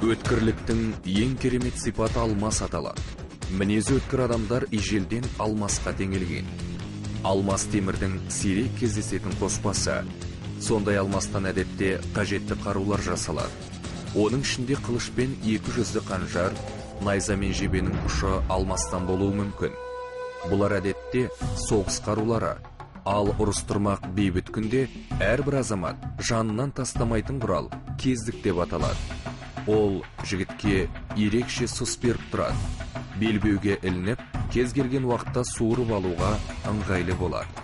Өткірліктің ең керемет сипаты алмас аталады. Мінезі өткір адамдар ежелден алмасқа теңелген. Алмас темірдің сирек кездесетін қоспасы. Сондай алмастан әдетте қажетті қарулар жасалады. Оның ішінде қылыш пен 200 қанжар, найза мен жебенің ұшы алмастан болуы мүмкін. Бұлар әдетте соғыс қарулары. Ал ұрыстырмақ бейбіт күнде әрбір азамат жанынан тастамайтын құрал кездік деп аталады. Ол жігітке ерекше сұс беріп тұрады. Белбеуге ілініп, кез келген уақытта суырып алуға ыңғайлы болады.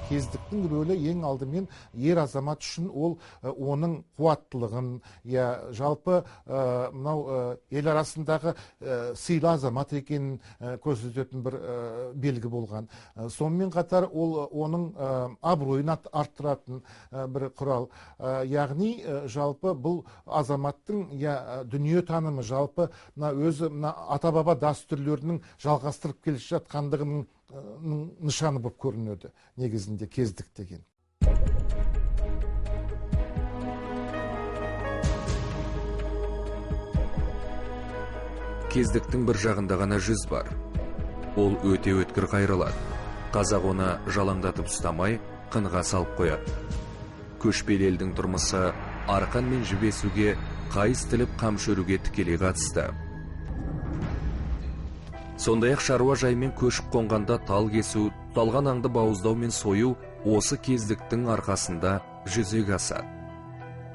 Кездіктің рөлі ең алдымен ер азамат үшін ол оның қуаттылығын, жалпы ел арасындағы сыйлы азамат екенін көрсететін бір белгі болған. Сонымен қатар ол оның абыройын арттыратын бір құрал. Яғни жалпы бұл азаматтың дүние танымы, жалпы өзі ата-баба дәстүрлерінің жалғастырып келе жатқандығының нышаны болып көрінеді негізінде кездік деген. Кездіктің бір жағында ғана жүз бар. Ол өте өткір қайрылады. Қазақ оны жалаңдатып ұстамай, қынға салып қояды. Көшпелі елдің тұрмысы арқан мен жібесуге, қайыс тіліп қамшөруге тікелей қатысты. Сондай-ақ шаруа жаймен көшіп қонғанда тал кесу, талған аңды бауыздау мен сою осы кездіктің арқасында жүзеге асады.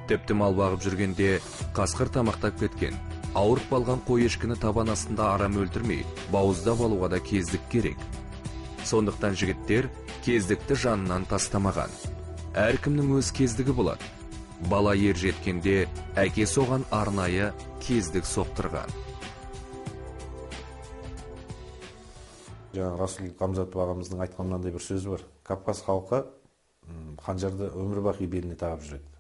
Тіпті мал бағып жүргенде қасқыр тамақтап кеткен, ауырып қалған қой ешкіні табан астында арам өлтірмей, бауыздап алуға да кездік керек. Сондықтан жігіттер кездікті жанынан тастамаған. Әркімнің өз кездігі болады. Бала ер жеткенде әке соған арнайы кездік соқтырған. Расул Қамзатов ағамыздың айтқан мынандай бір сөзі бар. Кавказ халқы қанжарды өмір бақи беліне тағып жүреді.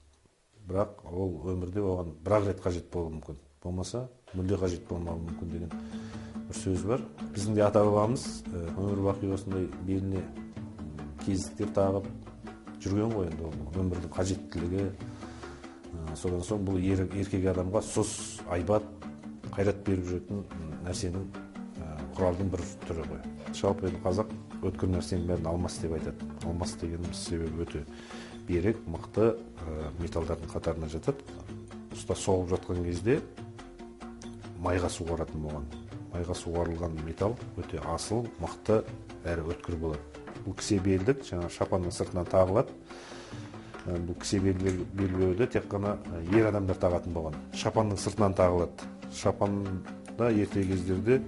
Бірақ ол өмірде оған бір рет қажет болуы мүмкін. Болмаса, мүлде қажет болмауы мүмкін деген бір сөз бар. Біздің де ата-бабамыз өмір бақи осындай беліне кездіктер тағып жүрген ғой енді. Өмірдің қажеттілігі. Содан соң бұл еркек адамға сұс, айбат, қайрат беріп жүретін нәрсенің құралдың бір түрі ғой. Жалпы қазақ өткір нәрсенің бәрін алмас деп айтады. Алмас дегеніміз себебі өте берік, мықты металдардың қатарына жатады. Ұста соғып жатқан кезде майға суғаратын болған. Майға суғарылған металл өте асыл, мықты әрі өткір болады. Бұл кісе белдік шапанның сыртынан тағылады. Бұл кісе белбеуді тек қана ер адамдар тағатын болған. Шапанның сыртынан тағылады. Шапанда ерте кездерде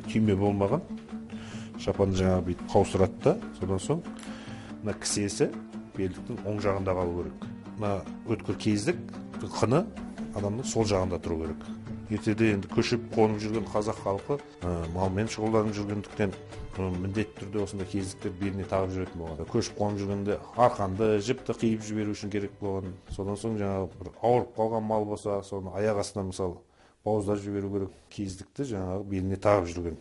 түйме болмаған. Шапанды бүйтіп қаусырады да, содан соң кісесі белдіктің оң жағында қалу керек. Өткір кездік қыны адамның сол жағында тұру керек. Ертеде енді көшіп қонып жүрген қазақ халқы малмен шұғылданып жүргендіктен міндетті түрде осындай кездіктер беліне тағып жүретін болған. Көшіп қонып жүргенде арқанды, жіпті қиып жіберу үшін керек болған. Содан соң бір ауырып қалған мал болса, соны аяқ астынан мысалы бауыздап жіберу керек. Кездікті беліне тағып жүрген.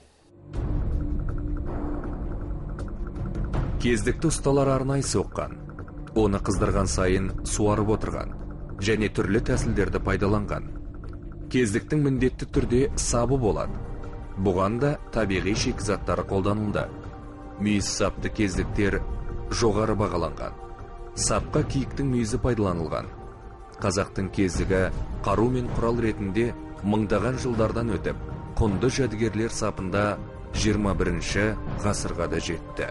Кездікті ұсталар арнайы соққан. Оны қыздырған сайын суарып отырған және түрлі тәсілдерді пайдаланған. Кездіктің міндетті түрде сабы болады. Бұған да табиғи шикізаттары қолданылды. Мүйіз сапты кездіктер жоғары бағаланған. Сапқа киіктің мүйізі пайдаланылған. Қазақтың кездігі қару мен құрал ретінде мыңдаған жылдардан өтіп, құнды жәдігерлер сапында 21 ғасырға да жетті.